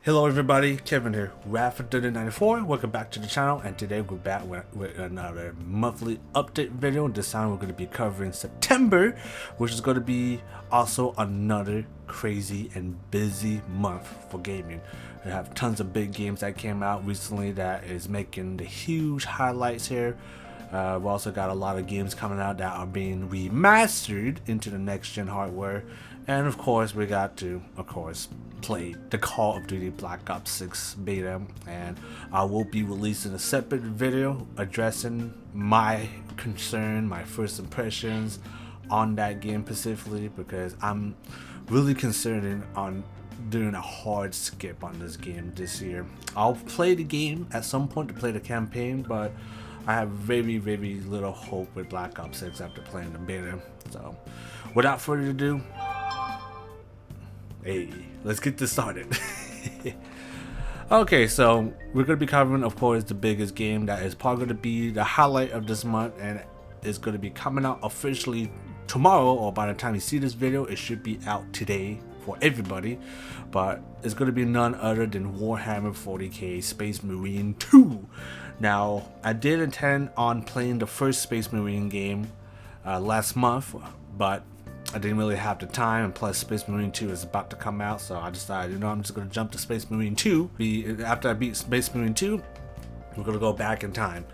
Hello everybody, Kevin here, Raph3094. Welcome back to the channel, and today we're back with another monthly update video. This time we're going to be covering September, which is going to be also another crazy and busy month for gaming. We have tons of big games that came out recently that is making the huge highlights here. We also got a lot of games coming out that are being remastered into the next gen hardware, and of course we got to play the Call of Duty Black Ops 6 beta, and I will be releasing a separate video addressing my concern, my first impressions on that game specifically, because I'm really concerned on doing a hard skip on this game this year. I'll play the game at some point to play the campaign, but I have very little hope with Black Ops 6 after playing the beta. So without further ado, hey, let's get this started. Okay, so we're going to be covering, of course, the biggest game that is probably going to be the highlight of this month, and it's going to be coming out officially tomorrow, or by the time you see this video it should be out today for everybody. But it's going to be none other than Warhammer 40k Space Marine 2. Now, I did intend on playing the first Space Marine game last month, but I didn't really have the time, and plus Space Marine 2 is about to come out, so I decided, I'm just going to jump to Space Marine 2. After I beat Space Marine 2, we're going to go back in time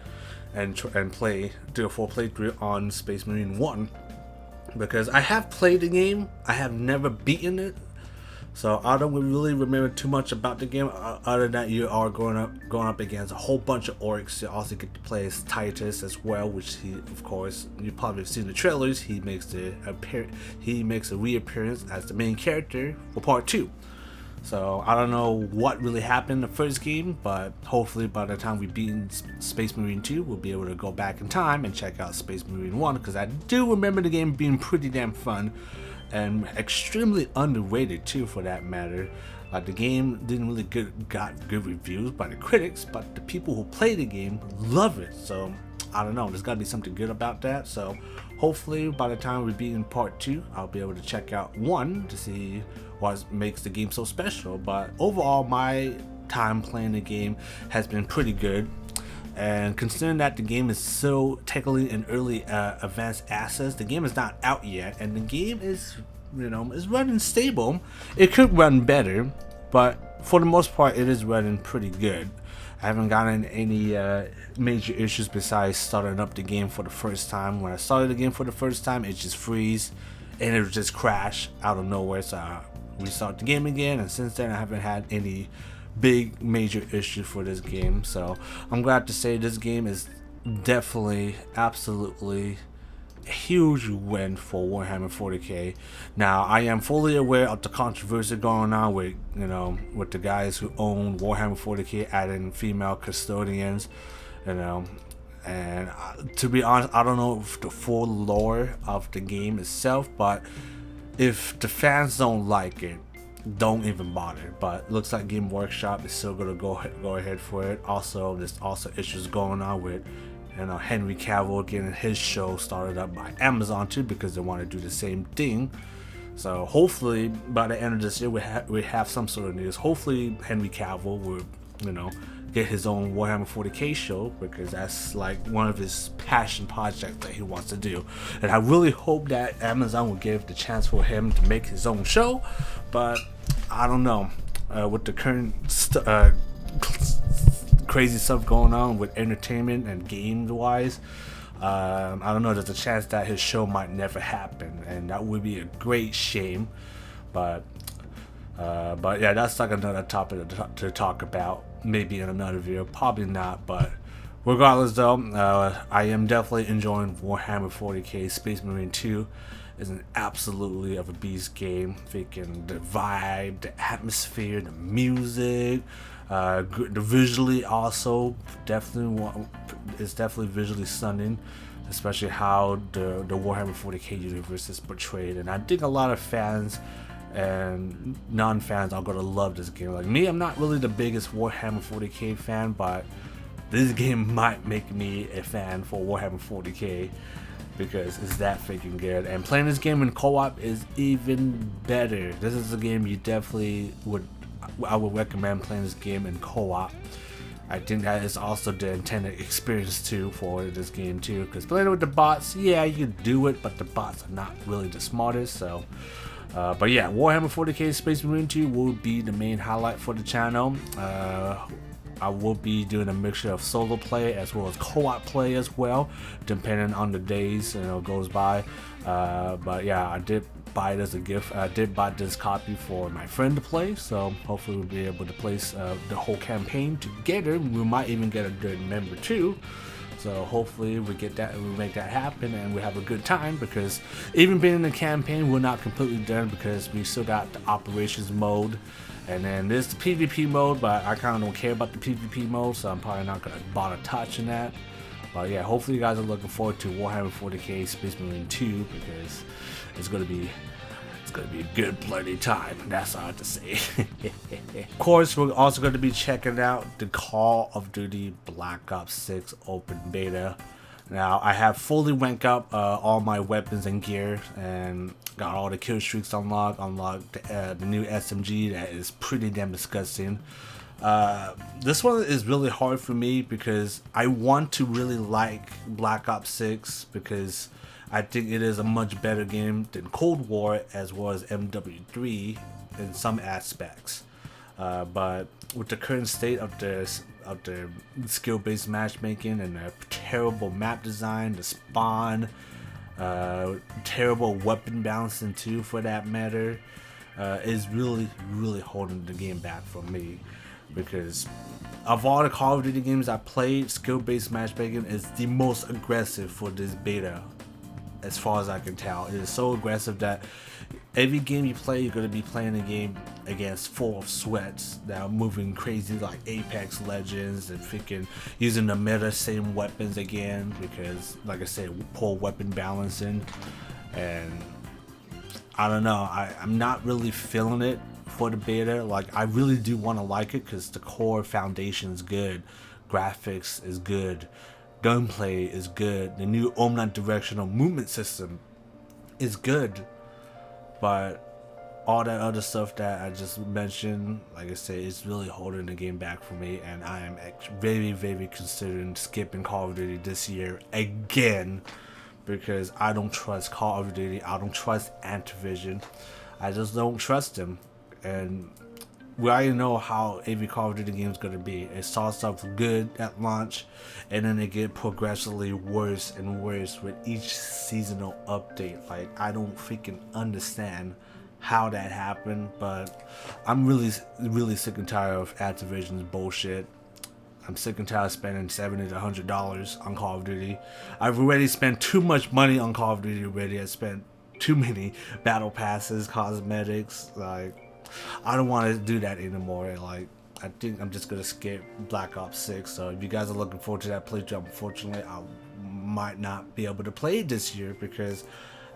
and do a full playthrough on Space Marine 1, because I have played the game, I have never beaten it. So I don't really remember too much about the game, other than that you are going up against a whole bunch of orcs. You also get to play as Titus as well, which he, of course, you probably have seen the trailers. He makes a reappearance as the main character for part 2. So I don't know what really happened in the first game, but hopefully by the time we beat Space Marine 2, we'll be able to go back in time and check out Space Marine 1, because I do remember the game being pretty damn fun. And extremely underrated too, for that matter. Like, the game didn't really got good reviews by the critics, but the people who play the game love it. So I don't know, there's got to be something good about that. So hopefully by the time we beat in part 2, I'll be able to check out 1 to see what makes the game so special. But overall, my time playing the game has been pretty good. And considering that the game is so technically in early advanced access, the game is not out yet, and the game is, is running stable. It could run better, but for the most part, it is running pretty good. I haven't gotten any major issues besides starting up the game for the first time. When I started the game for the first time, it just freeze and it would just crash out of nowhere. So I restart the game again, and since then I haven't had any big major issue for this game. So I'm glad to say this game is definitely absolutely a huge win for Warhammer 40k. Now, I am fully aware of the controversy going on with with the guys who own Warhammer 40k adding female custodians, and to be honest, I don't know if the full lore of the game itself, but if the fans don't like it, don't even bother. But looks like Game Workshop is still gonna go ahead for it. Also, there's also issues going on with Henry Cavill getting his show started up by Amazon too, because they want to do the same thing. So hopefully by the end of this year we have some sort of news. Hopefully Henry Cavill will get his own Warhammer 40k show, because that's like one of his passion projects that he wants to do. And I really hope that Amazon will give the chance for him to make his own show, but I don't know, with the current crazy stuff going on with entertainment and game wise, I don't know, there's a chance that his show might never happen, and that would be a great shame. But yeah, that's like another topic to talk about, maybe in another video, probably not. But regardless though, I am definitely enjoying Warhammer 40k. Space Marine 2 is an absolutely of a beast game. Freaking the vibe, the atmosphere, the music, the visually also it's definitely visually stunning, especially how the Warhammer 40k universe is portrayed. And I think a lot of fans and non-fans are gonna love this game. Like me, I'm not really the biggest Warhammer 40k fan, but this game might make me a fan for Warhammer 40k, because it's that freaking good. And playing this game in co-op is even better. This is a game you definitely would I would recommend playing this game in co-op. I think that is also the intended experience too for this game too, because playing with the bots, yeah, you can do it, but the bots are not really the smartest. So but yeah, Warhammer 40k Space Marine 2 will be the main highlight for the channel. I will be doing a mixture of solo play as well as co-op play as well, depending on the days goes by. But yeah, I did buy it as a gift. I did buy this copy for my friend to play, so hopefully we'll be able to play the whole campaign together. We might even get a good member too. So hopefully we get that, we make that happen, and we have a good time, because even being in the campaign, we're not completely done, because we still got the operations mode, and then there's the PvP mode, but I kind of don't care about the PvP mode, so I'm probably not going to bother touching that. But yeah, hopefully you guys are looking forward to Warhammer 40k Space Marine 2, because it's going to be a good bloody time. That's all I have to say. Of course, we're also going to be checking out the Call of Duty Black Ops 6 open beta. Now, I have fully ranked up all my weapons and gear, and got all the kill streaks unlocked the new SMG that is pretty damn disgusting. This one is really hard for me, because I want to really like Black Ops 6, because I think it is a much better game than Cold War as well as MW3 in some aspects. But with the current state of the skill-based matchmaking and the terrible map design, the spawn, terrible weapon balancing too for that matter, is really holding the game back for me. Because of all the Call of Duty games I played, skill-based matchmaking is the most aggressive for this beta. As far as I can tell, it is so aggressive that every game you play, you're going to be playing a game against full of sweats that are moving crazy, like Apex Legends, and freaking using the meta same weapons again, because like I said, poor weapon balancing. And I don't know, I'm not really feeling it for the beta. Like, I really do want to like it, because the core foundation is good, graphics is good, gunplay is good, the new omnidirectional movement system is good, but all that other stuff that I just mentioned, like I said, is really holding the game back for me, and I am very considering skipping Call of Duty this year again, because I don't trust Call of Duty, I don't trust Activision, I just don't trust them. And we already know how every Call of Duty game is going to be. It starts off good at launch, and then it get progressively worse and worse with each seasonal update. Like, I don't freaking understand how that happened, but I'm really sick and tired of Activision's bullshit. I'm sick and tired of spending $70 to $100 on Call of Duty. I've already spent too much money on Call of Duty already. I spent too many battle passes, cosmetics, like, I don't want to do that anymore. Like, I think I'm just gonna skip Black Ops 6. So if you guys are looking forward to that playthrough, unfortunately I might not be able to play it this year, because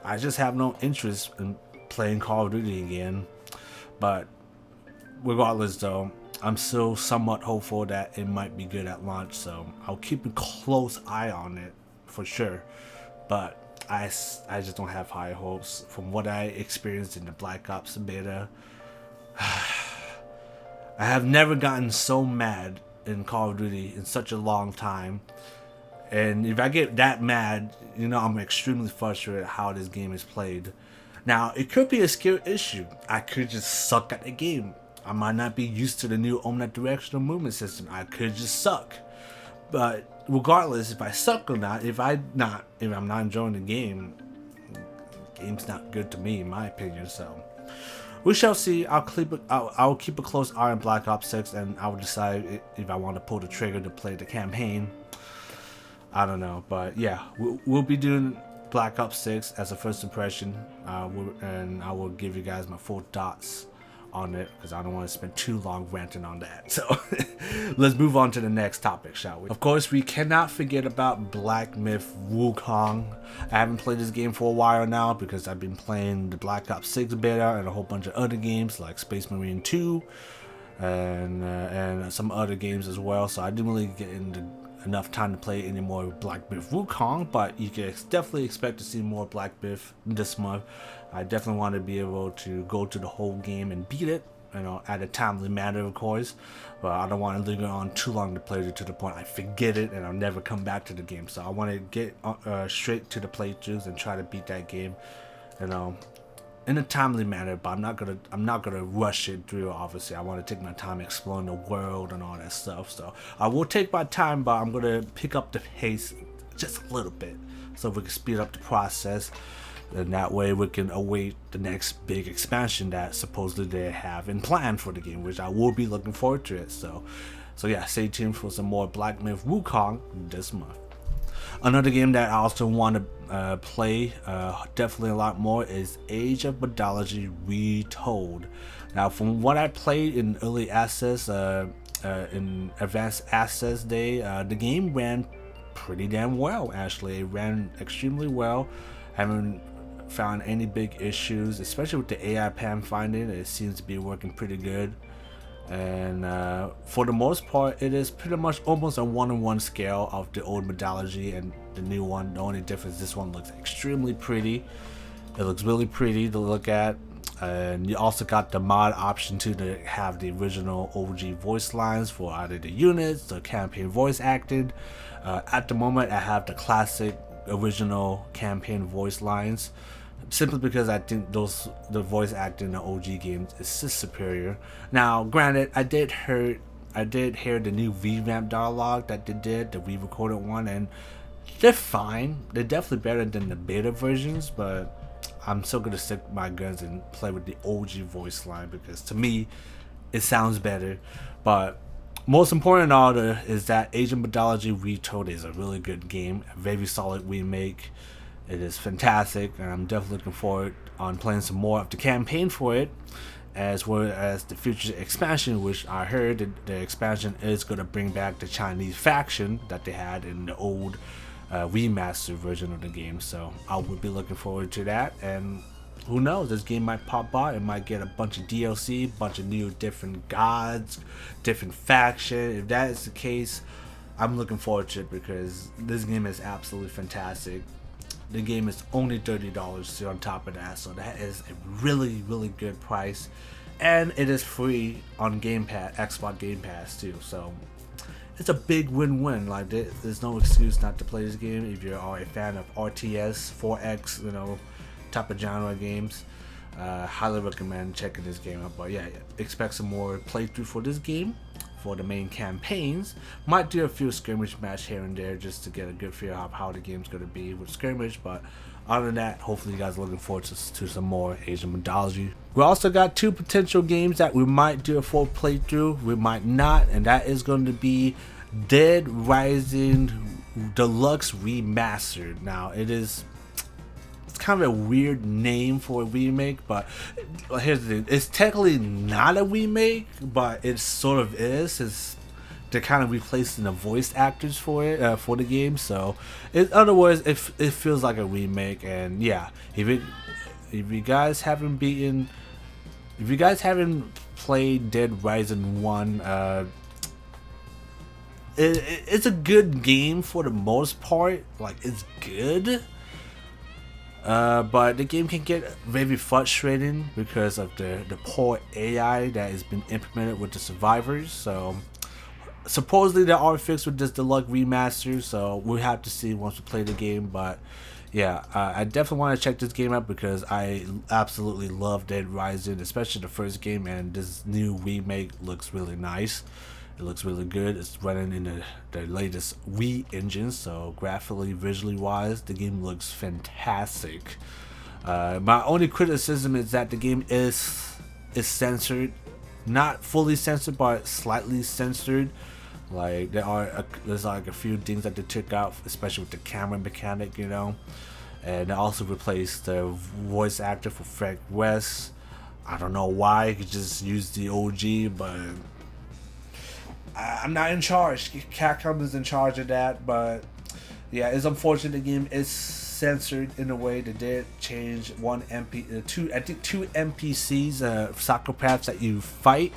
I just have no interest in playing Call of Duty again. But regardless though, I'm still somewhat hopeful that it might be good at launch, so I'll keep a close eye on it for sure. But I just don't have high hopes from what I experienced in the Black Ops beta. I have never gotten so mad in Call of Duty in such a long time, and if I get that mad, I'm extremely frustrated how this game is played. Now, it could be a skill issue. I could just suck at the game. I might not be used to the new omnidirectional movement system. I could just suck. But regardless, if I suck or not, if I'm not enjoying the game, game's not good to me, in my opinion. So we shall see. I'll keep a close eye on Black Ops 6, and I will decide if I want to pull the trigger to play the campaign. I don't know, but yeah, we'll be doing Black Ops 6 as a first impression, and I will give you guys my full thoughts on it, because I don't want to spend too long ranting on that. So let's move on to the next topic, shall we? Of course, we cannot forget about Black Myth Wukong. I haven't played this game for a while now, because I've been playing the Black Ops 6 beta and a whole bunch of other games like Space Marine 2 and some other games as well, so I didn't really get into enough time to play any more Black Myth Wukong, but you can definitely expect to see more Black Myth this month. I definitely want to be able to go to the whole game and beat it, at a timely manner, of course. But I don't want to linger on too long to play it to the point I forget it and I'll never come back to the game. So I want to get straight to the playthroughs and try to beat that game, in a timely manner. But I'm not gonna rush it through. Obviously, I want to take my time exploring the world and all that stuff. So I will take my time, but I'm gonna pick up the pace just a little bit so we can speed up the process. And that way we can await the next big expansion that supposedly they have in plan for the game, which I will be looking forward to it. So yeah, stay tuned for some more Black Myth Wukong this month. Another game that I also want to play definitely a lot more is Age of Mythology Retold. Now, from what I played in early access, in advanced access day, the game ran pretty damn well. Actually, it ran extremely well. Haven't found any big issues, especially with the AI pan finding. It seems to be working pretty good, and for the most part it is pretty much almost a 1-on-1 scale of the old mythology and the new one. The only difference, this one looks extremely pretty. It looks really pretty to look at, and you also got the mod option too, to have the original OG voice lines for either the units, the campaign voice acted. At the moment I have the classic original campaign voice lines, simply because I think the voice acting in the OG games is just superior. Now, granted, I did hear the new revamp dialogue that they did, the re-recorded one, and they're fine. They're definitely better than the beta versions, but I'm still gonna stick my guns and play with the OG voice line because to me it sounds better. But most important of all is that Age of Mythology Retold is a really good game, a very solid remake. It is fantastic, and I'm definitely looking forward on playing some more of the campaign for it, as well as the future expansion, which I heard that the expansion is going to bring back the Chinese faction that they had in the old remastered version of the game. So I would be looking forward to that, and who knows, this game might pop out and might get a bunch of DLC, bunch of new different gods, different faction. If that is the case, I'm looking forward to it because this game is absolutely fantastic. The game is only $30 on top of that, so that is a really, really good price, and it is free on Game Pass, Xbox Game Pass too. So it's a big win-win. Like, there's no excuse not to play this game if you are a fan of RTS, 4X, type of genre games. Highly recommend checking this game out. But yeah, expect some more playthrough for this game. For the main campaigns, might do a few skirmish match here and there just to get a good feel of how the game's going to be with skirmish. But other than that, hopefully you guys are looking forward to some more Asian Mythology. We also got 2 potential games that we might do a full playthrough, we might not, and that is going to be Dead Rising Deluxe Remastered. Now, it's kind of a weird name for a remake, but here's the thing, it's technically not a remake, but it sort of is. They're kind of replacing the voice actors for it, for the game. So in other words, it feels like a remake. And yeah, if you guys haven't played Dead Rising 1, it's a good game for the most part. Like, it's good. But the game can get very frustrating because of the poor AI that has been implemented with the survivors. So supposedly there are fixed with this deluxe remaster, so we'll have to see once we play the game. But yeah, I definitely want to check this game out because I absolutely love Dead Rising, especially the first game, and this new remake looks really nice. It looks really good. It's running in the latest Wii engine, so graphically, visually wise, the game looks fantastic. My only criticism is that the game is censored, not fully censored, but slightly censored. Like, there's like a few things that they took out, especially with the camera mechanic, and they also replaced the voice actor for Frank West. I don't know why. You could just use the OG, but I'm not in charge. Capcom is in charge of that. But yeah, it's unfortunate the game is censored in a way. They did change two NPCs, psychopaths that you fight.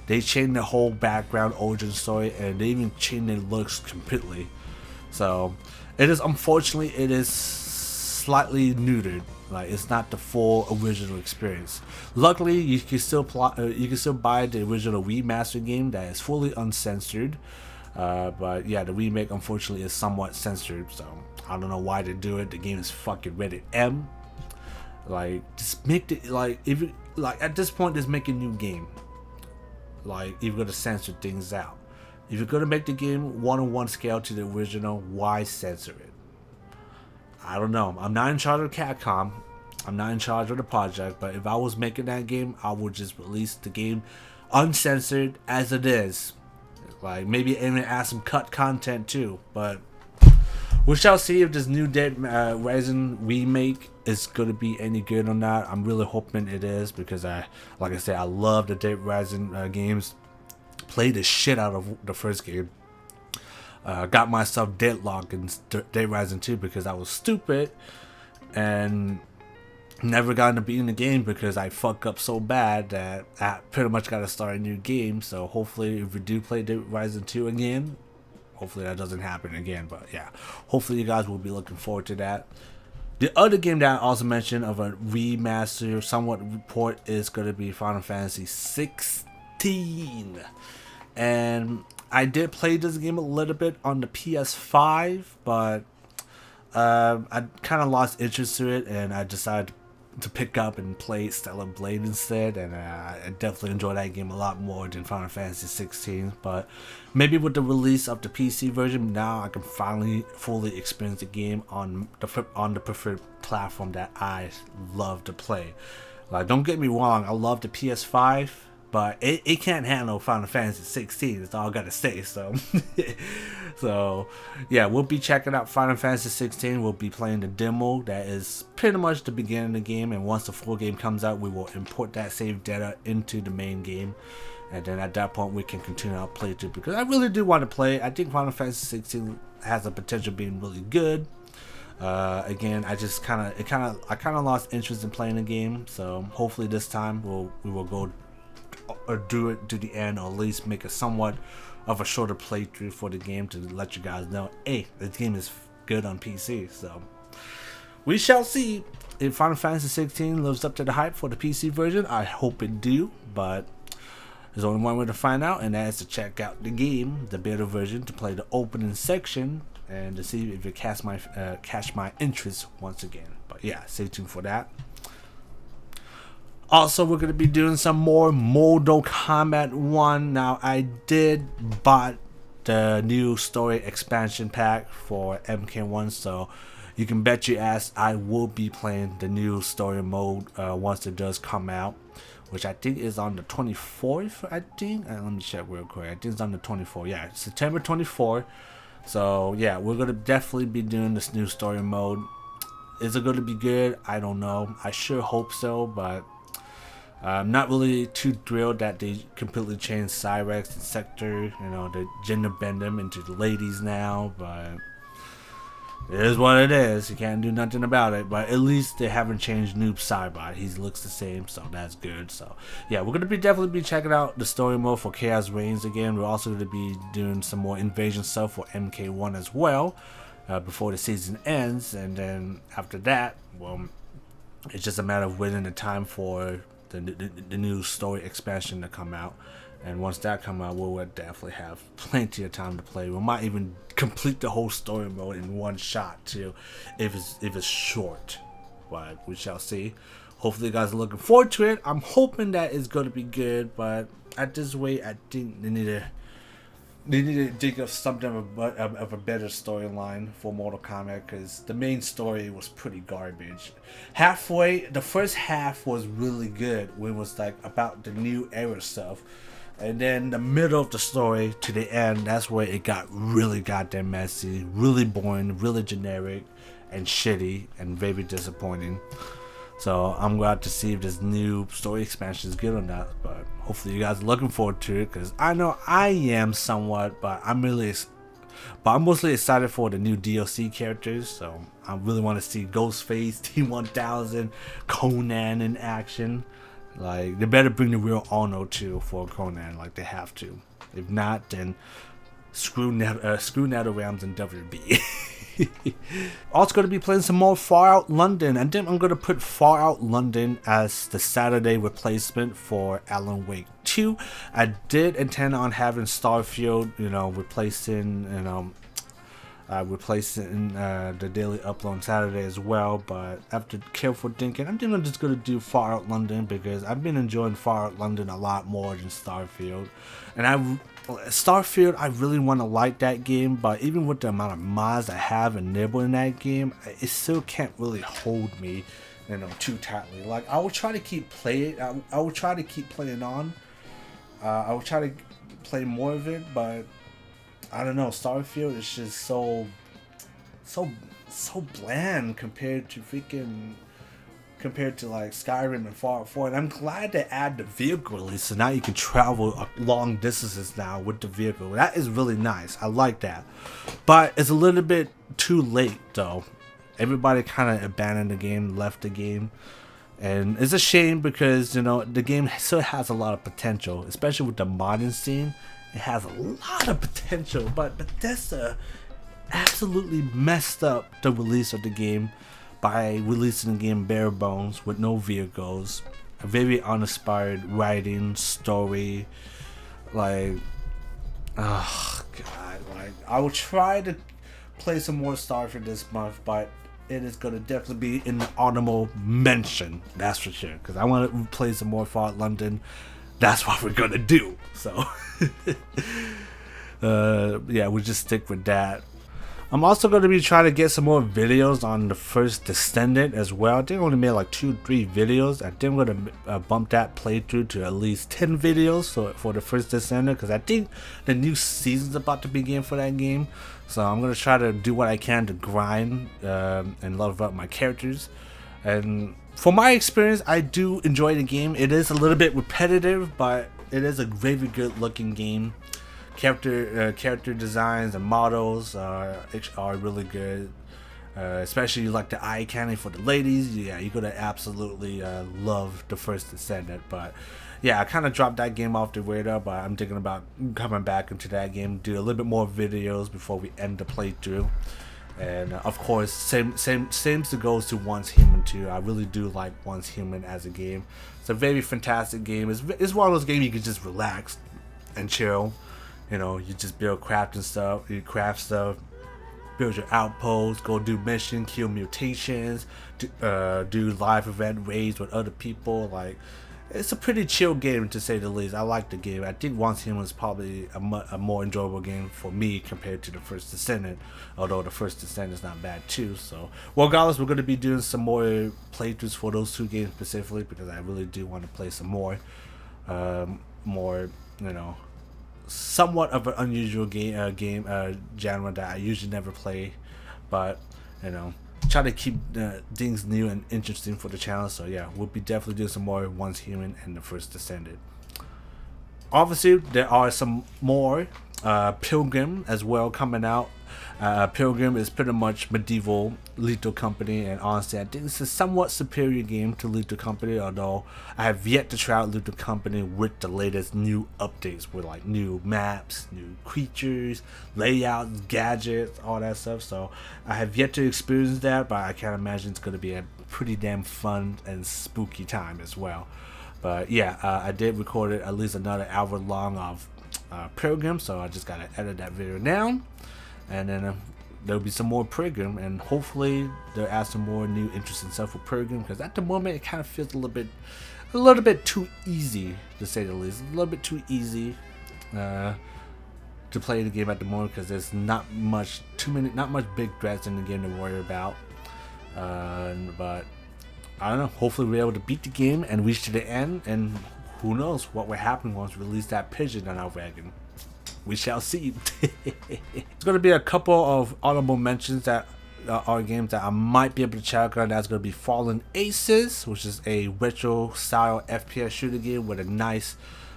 They changed the whole background, origin story, and they even changed their looks completely. So it is, unfortunately, it is slightly neutered. Like, it's not the full original experience. Luckily, you can still buy the original remastered game that is fully uncensored. But yeah, the remake unfortunately is somewhat censored, so I don't know why they do it. The game is fucking rated M. Like, just make it like, if you like, at this point, just make a new game. Like, if you're gonna censor things out, if you're gonna make the game 1-on-1 scale to the original, why censor it? I don't know. I'm not in charge of Capcom. I'm not in charge of the project. But if I was making that game, I would just release the game uncensored as it is. Like, maybe even add some cut content too. But we shall see if this new Dead Rising remake is going to be any good or not. I'm really hoping it is, because like I said, I love the Dead Rising games. Played the shit out of the first game. Got myself deadlocked in Dead Rising 2 because I was stupid and never got to beating the game because I fuck up so bad that I pretty much got to start a new game. So hopefully, if we do play Dead Rising 2 again, hopefully that doesn't happen again. But yeah, hopefully you guys will be looking forward to that. The other game that I also mentioned of a remaster somewhat report is going to be Final Fantasy XVI. And I did play this game a little bit on the PS5, but I kind of lost interest to it, and I decided to pick up and play Stellar Blade instead, and I definitely enjoy that game a lot more than Final Fantasy 16. But maybe with the release of the PC version, now I can finally fully experience the game on the preferred platform that I love to play. Like, don't get me wrong, I love the PS5, but it can't handle Final Fantasy 16. That's all I gotta say. So, so yeah, we'll be checking out Final Fantasy 16. We'll be playing the demo. That is pretty much the beginning of the game. And once the full game comes out, we will import that save data into the main game. And then at that point, we can continue our playthrough, because I really do want to play. I think Final Fantasy 16 has the potential of being really good. Again, I kind of lost interest in playing the game. So hopefully this time we will go or do it to the end, or at least make a somewhat of a shorter playthrough for the game to let you guys know, hey, this game is good on PC. So we shall see if Final Fantasy 16 lives up to the hype for the PC version. I hope it do, but there's only one way to find out, and that is to check out the game, the beta version, to play the opening section and to see if it catch my interest once again. But yeah, stay tuned for that. Also, we're going to be doing some more Mortal Kombat 1. Now, I did buy the new story expansion pack for MK1, so you can bet your ass I will be playing the new story mode once it does come out, which I think is on the 24th, I think. Let me check real quick. I think it's on the 24th. Yeah, September 24th. So, yeah, we're going to definitely be doing this new story mode. Is it going to be good? I don't know. I sure hope so, but I'm not really too thrilled that they completely changed Cyrex and Sector. You know, they gender bend them into the ladies now, but it is what it is. You can't do nothing about it. But at least they haven't changed Noob Saibot. He looks the same, so that's good. So yeah, we're gonna definitely be checking out the story mode for Chaos Reigns again. We're also gonna be doing some more invasion stuff for MK1 as well before the season ends, and then after that, well, it's just a matter of waiting the time for the new story expansion to come out. And once that comes out, we'll definitely have plenty of time to play. We might even complete the whole story mode in one shot too, if it's short. But we shall see. Hopefully you guys are looking forward to it. I'm hoping that it's going to be good, but at this rate, I think they need to think of something of a better storyline for Mortal Kombat, because the main story was pretty garbage. The first half was really good when it was like about the new era stuff. And then the middle of the story to the end, that's where it got really goddamn messy, really boring, really generic, and shitty, and very disappointing. So I'm glad to see if this new story expansion is good or not. But hopefully you guys are looking forward to it, because I know I am somewhat, but I'm mostly excited for the new DLC characters. So I really want to see Ghostface, T-1000, Conan in action. Like, they better bring the real Ono too for Conan, like they have to. If not, then screw NetherRealms and WB. Also going to be playing some more Fallout London. I think I'm going to put Fallout London as the Saturday replacement for Alan Wake 2. I did intend on having Starfield, replacing, the daily upload on Saturday as well, but after careful thinking, I think I'm just going to do Fallout London because I've been enjoying Fallout London a lot more than Starfield. And Starfield, I really want to like that game, but even with the amount of mods I have enabled in that game, it still can't really hold me, too tightly. Like, I will try to keep playing. I will try to keep playing on. I will try to play more of it, but I don't know. Starfield is just so bland compared to like Skyrim and Fallout 4. And I'm glad they add the vehicle release, so now you can travel long distances now with the vehicle. That is really nice. I like that, but it's a little bit too late though. Everybody kind of abandoned the game, left the game, and it's a shame because the game still has a lot of potential, especially with the modding scene. It has a lot of potential, but Bethesda absolutely messed up the release of the game by releasing the game bare bones with no vehicles, a very uninspired writing, story. Like, oh god, like I will try to play some more Starfield this month, but it is going to definitely be in the honorable mention, that's for sure, because I want to play some more Fallout London. That's what we're going to do, so yeah, we'll just stick with that. I'm also going to be trying to get some more videos on the first Descendant as well. I think I only made like 2-3 videos. I think I'm going to bump that playthrough to at least 10 videos for the first Descendant, because I think the new season's about to begin for that game. So I'm going to try to do what I can to grind and level up my characters. And for my experience, I do enjoy the game. It is a little bit repetitive, but it is a very good looking game. Character designs and models are really good, especially like the eye candy for the ladies. Yeah, you're gonna absolutely love the first Descendant. But yeah, I kind of dropped that game off the radar, but I'm thinking about coming back into that game, do a little bit more videos before we end the playthrough. And of course, same goes to Once Human 2. I really do like Once Human as a game. It's a very fantastic game. It's one of those games you can just relax and chill. You just build crafting stuff, you craft stuff, build your outposts, go do missions, kill mutations, do live event raids with other people. Like, it's a pretty chill game to say the least. I like the game. I think Once Human is probably a more enjoyable game for me compared to the first Descendant, although the first Descendant is not bad too. So, regardless, we're going to be doing some more playthroughs for those two games specifically, because I really do want to play some more, somewhat of an unusual genre that I usually never play, but try to keep things new and interesting for the channel. So yeah, we'll be definitely doing some more Once Human and the first Descendant. Obviously, there are some more Pilgrim as well coming out. Pilgrim is pretty much medieval Lethal Company, and honestly I think it's a somewhat superior game to Lethal Company, although I have yet to try out Lethal Company with the latest new updates with like new maps, new creatures, layouts, gadgets, all that stuff. So I have yet to experience that, but I can't imagine it's going to be a pretty damn fun and spooky time as well. But yeah, I did record at least another hour long of Pilgrim, so I just gotta edit that video down, and then there'll be some more Pilgrim, and hopefully they'll add some more new interesting stuff for Pilgrim, because at the moment it kind of feels a little bit too easy, to say the least. A little bit too easy to play the game at the moment, because there's not much big threats in the game to worry about. But I don't know, hopefully we're able to beat the game and reach to the end, and who knows what will happen once we release that pigeon on our wagon. We shall see. There's going to be a couple of honorable mentions that are games that I might be able to check out. That's going to be Fallen Aces, which is a retro style FPS shooter game with a nice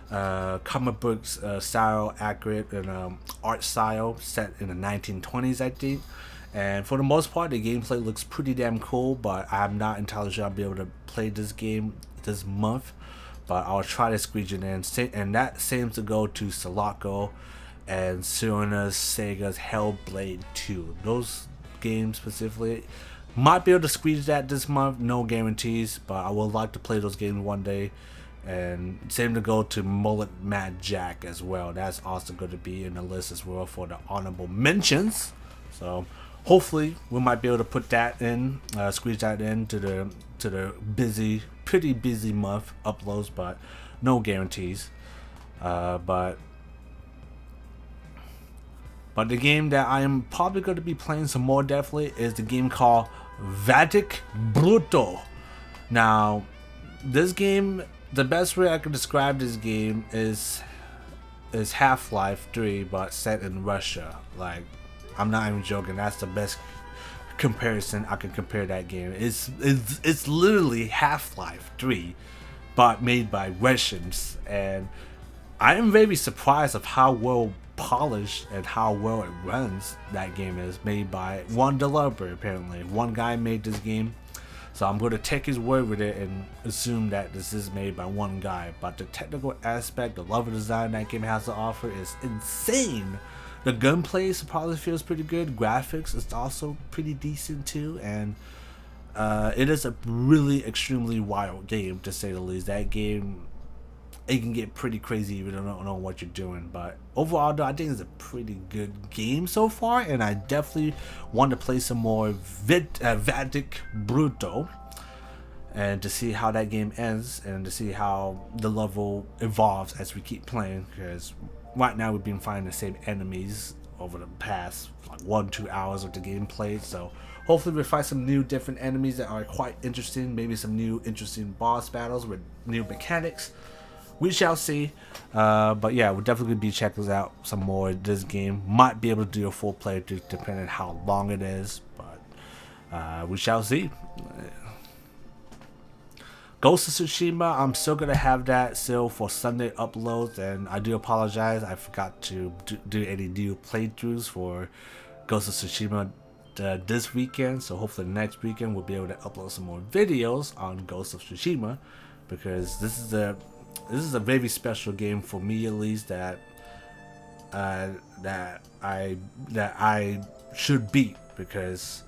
comic book style, accurate and art style set in the 1920s, I think. And for the most part, the gameplay looks pretty damn cool, but I'm not entirely sure I'll be able to play this game this month. But I'll try to squeeze it in. And that seems to go to Sulaco and Serena's Sega's Hellblade 2. Those game specifically. Might be able to squeeze that this month, no guarantees, but I would like to play those games one day. And same to go to Mullet Mad Jack as well. That's also going to be in the list as well for the honorable mentions. So hopefully we might be able to put that in, squeeze that into the pretty busy month uploads, but no guarantees. But the game that I am probably going to be playing some more definitely is the game called Vatic Bruto. Now, this game, the best way I can describe this game is Half-Life 3, but set in Russia. Like, I'm not even joking. That's the best comparison I can compare that game. It's literally Half-Life 3, but made by Russians, and I am very surprised of how well polished and how well it runs. That game is made by one developer. Apparently one guy made this game, so I'm going to take his word with it and assume that this is made by one guy. But the technical aspect, the level design that game has to offer is insane. The gunplay surprisingly feels pretty good. Graphics is also pretty decent too, and it is a really extremely wild game, to say the least. That game, it can get pretty crazy if you don't know what you're doing. But overall, though, I think it's a pretty good game so far, and I definitely want to play some more Vatic Bruto, and to see how that game ends, and to see how the level evolves as we keep playing. Because right now we've been fighting the same enemies over the past like 1-2 hours of the gameplay. So hopefully we'll find some new different enemies that are quite interesting. Maybe some new interesting boss battles with new mechanics. We shall see. But yeah, we'll definitely be checking out some more of this game. Might be able to do a full playthrough depending on how long it is, but we shall see. Ghost of Tsushima, I'm still gonna have that still for Sunday uploads, and I do apologize, I forgot to do any new playthroughs for Ghost of Tsushima this weekend. So hopefully next weekend we'll be able to upload some more videos on Ghost of Tsushima, because this is a very special game for me, at least, that I should beat, because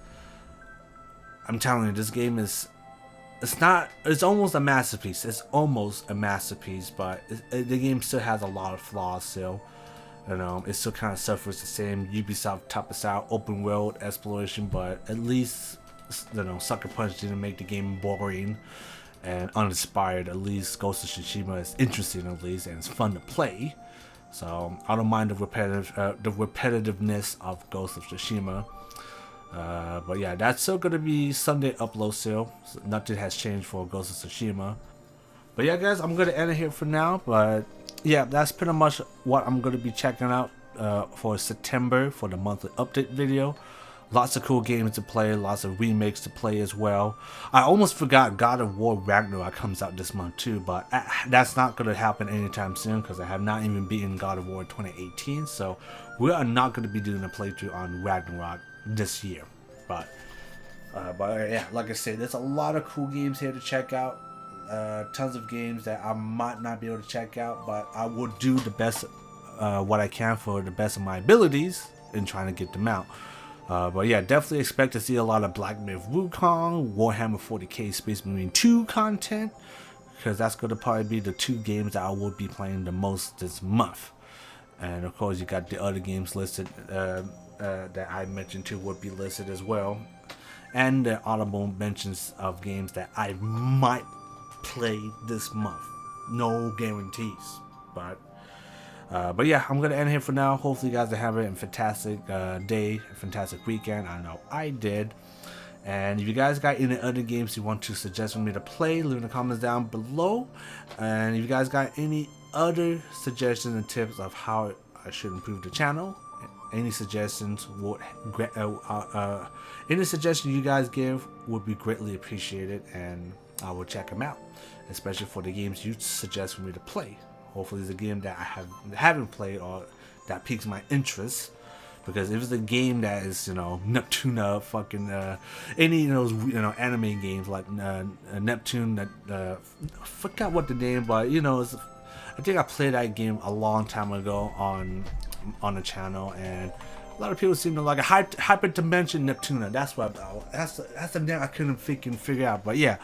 I'm telling you, this game is, it's almost a masterpiece. It's almost a masterpiece, but the game still has a lot of flaws still. You know, it still kind of suffers the same Ubisoft type of style open world exploration, but at least, you know, Sucker Punch didn't make the game boring and uninspired. At least Ghost of Tsushima is interesting, at least, and it's fun to play. So I don't mind the repetitiveness of Ghost of Tsushima. But yeah, that's still gonna be Sunday upload still. So nothing has changed for Ghost of Tsushima. But yeah, guys, I'm gonna end it here for now. But yeah, that's pretty much what I'm gonna be checking out for September for the monthly update video. Lots of cool games to play, lots of remakes to play as well. I almost forgot God of War Ragnarok comes out this month too, but that's not going to happen anytime soon, because I have not even beaten God of War 2018, so we are not going to be doing a playthrough on Ragnarok this year. But yeah, like I said, there's a lot of cool games here to check out. Tons of games that I might not be able to check out, but I will do the best, what I can for the best of my abilities in trying to get them out. But yeah, definitely expect to see a lot of Black Myth Wukong, Warhammer 40k Space Marine 2 content, because that's going to probably be the two games that I will be playing the most this month. And of course, you got the other games listed that I mentioned too would be listed as well, and the honorable mentions of games that I might play this month. No guarantees, but yeah, I'm gonna end here for now. Hopefully you guys are having a fantastic day, a fantastic weekend. I know I did. And if you guys got any other games you want to suggest for me to play, leave in the comments down below. And if you guys got any other suggestions and tips of how I should improve the channel, any suggestions would any suggestion you guys give would be greatly appreciated, and I will check them out, especially for the games you suggest for me to play. Hopefully it's a game that I haven't played or that piques my interest. Because if it's a game that is, you know, Neptune, fucking any of those, you know, anime games like Neptune, I forgot what the name, but you know, I think I played that game a long time ago on the channel, and A lot of people seem to like it. Hyperdimension Neptuna. That's what. That's the name I couldn't figure out. But yeah,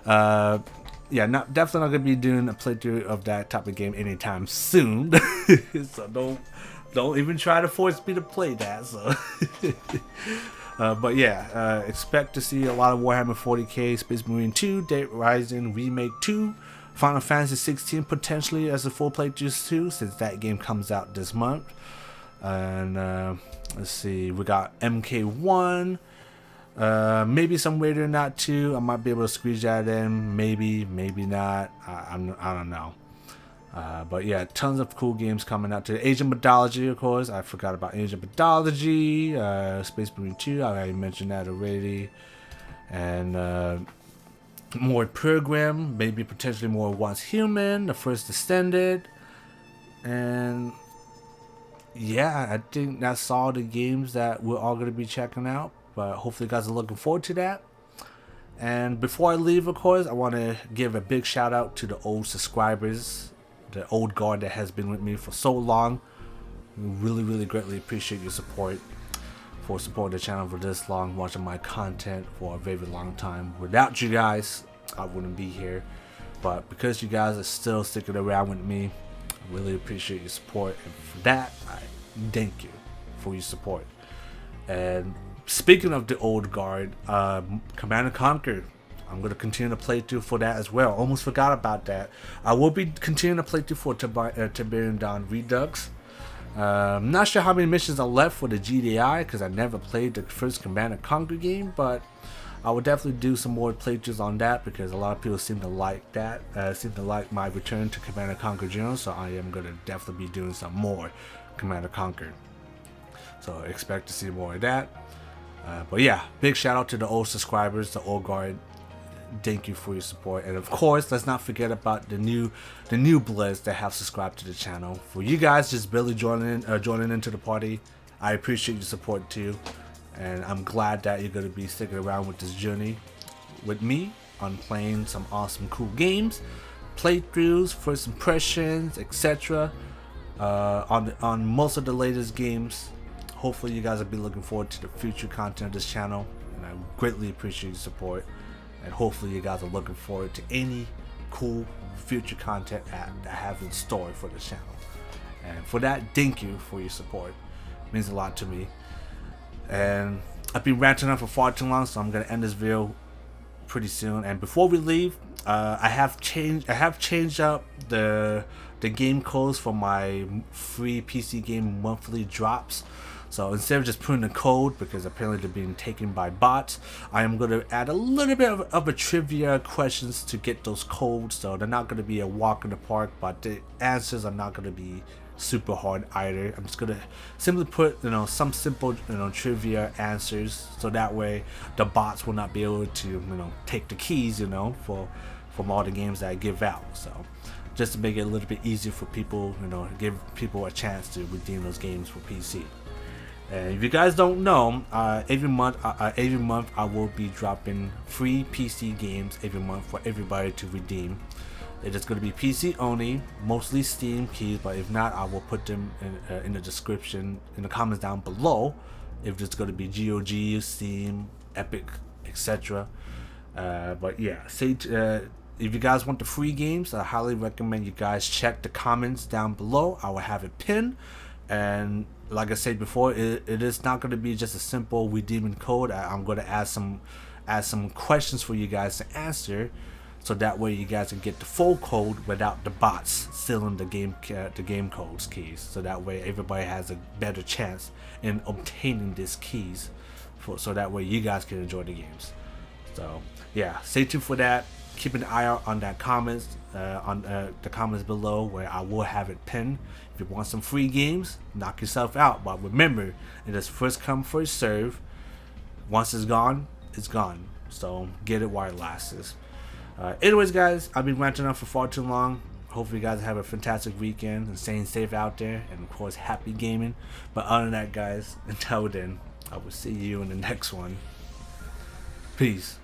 yeah, definitely not gonna be doing a playthrough of that type of game anytime soon. So don't even try to force me to play that. So. But yeah, expect to see a lot of Warhammer 40k, Space Marine 2, Dead Rising Remake 2, Final Fantasy 16 potentially as a full playthrough too, since that game comes out this month. And let's see, we got MK1, maybe some Raider Not 2. I might be able to squeeze that in, maybe not. I don't know. But yeah, tons of cool games coming out to Asian Mythology, of course. I forgot about Asian Mythology, Space Marine 2. I already mentioned that already. And more Program, maybe potentially more Once Human, the First Descended. And yeah, I think that's all the games that we're all going to be checking out. But hopefully you guys are looking forward to that. And before I leave, of course, I want to give a big shout out to the old subscribers, the old guard that has been with me for so long. We really greatly appreciate your support, for supporting the channel for this long, watching my content for a very long time. Without you guys, I wouldn't be here. But because you guys are still sticking around with me, I really appreciate your support. And for that, I thank you for your support. And speaking of the old guard, Command & Conquer, I'm going to continue to play through for that as well. Almost forgot about that. I will be continuing to play through for Tiberian Dawn Redux. I'm not sure how many missions are left for the GDI because I never played the first Command & Conquer game, but I will definitely do some more playthroughs on that because a lot of people seem to like that, seem to like my return to Command & Conquer General, so I am going to definitely be doing some more Command & Conquer. So expect to see more of that. But yeah, big shout out to the old subscribers, the old guard. Thank you for your support, and of course, let's not forget about the new Blizz that have subscribed to the channel. For you guys just barely joining into the party, I appreciate your support too, and I'm glad that you're gonna be sticking around with this journey with me on playing some awesome, cool games, playthroughs, first impressions, etc. On most of the latest games. Hopefully, you guys will be looking forward to the future content of this channel, and I greatly appreciate your support. And hopefully you guys are looking forward to any cool future content that I have in store for the channel. And for that, thank you for your support. It means a lot to me. And I've been ranting on for far too long, so I'm gonna end this video pretty soon. And before we leave, I have changed up the game codes for my free PC game monthly drops. So instead of just putting a code, because apparently they're being taken by bots, I am going to add a little bit of a trivia questions to get those codes. So they're not going to be a walk in the park, but the answers are not going to be super hard either. I'm just going to simply put, some simple, trivia answers, so that way the bots will not be able to, take the keys, from all the games that I give out. So just to make it a little bit easier for people, give people a chance to redeem those games for PC. And if you guys don't know, every month I will be dropping free PC games every month for everybody to redeem. It is going to be PC only, mostly Steam keys, but if not, I will put them in the description, in the comments down below, if it's going to be GOG, Steam, Epic, etc. But yeah, if you guys want the free games, I highly recommend you guys check the comments down below. I will have it pinned. And like I said before, it is not going to be just a simple redeeming code. I'm going to add some questions for you guys to answer, so that way you guys can get the full code without the bots stealing the game codes keys. So that way everybody has a better chance in obtaining these keys, so that way you guys can enjoy the games. So yeah, stay tuned for that. Keep an eye out on that comments, the comments below, where I will have it pinned. If you want some free games, knock yourself out. But remember, it is first come, first serve. Once it's gone, it's gone. So get it while it lasts. Anyways, guys, I've been ranting on for far too long. Hopefully you guys have a fantastic weekend and staying safe out there, and of course, happy gaming. But other than that, guys, until then, I will see you in the next one. Peace.